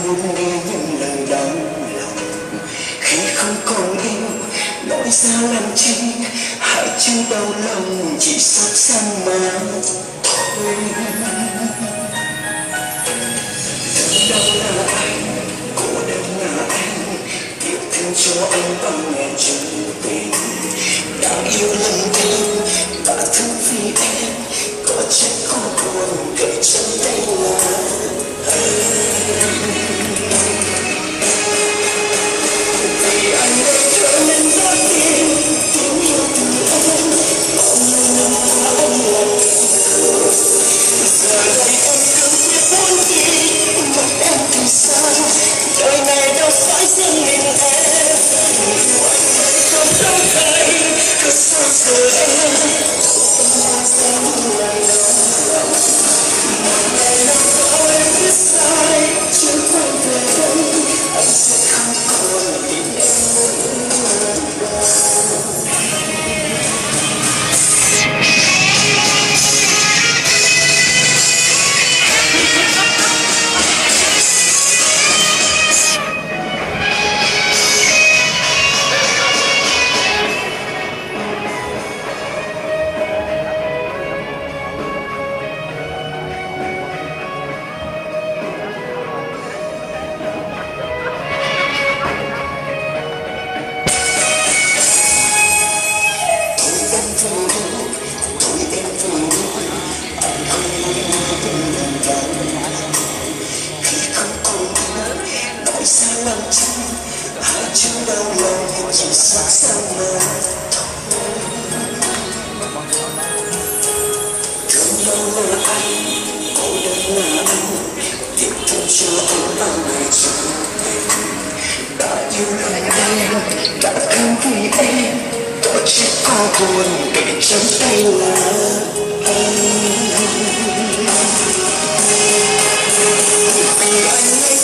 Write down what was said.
buồn nghe những lời đau lòng. Khi không còn yêu nói ra làm chi, hai chữ đau lòng chỉ xót xa mà thôi. Đau là anh, cô đơn là anh, tiếc thương cho anh bằng ngày chân tình. Đã yêu lần đầu đã thương vì em, có trách có buồn kể chân tay là vì anh đã trở nên rất tim tiếng yêu từ em, bao nhiêu năm qua anh lòng giờ đây em không biết muốn gì, mất em thì sao, đời này đâu phải riêng mình em, yêu anh thấy không trông thấy cứ sao giờ em hai chữ đau lòng chỉ xác xa mà thôi. Thương đau là anh, cô đơn là anh, tiếc thương cho anh bao ngày chân tình. Đã yêu lần đầu đã thương vì em, có chết có buồn kể chân tay là anh. Vì anh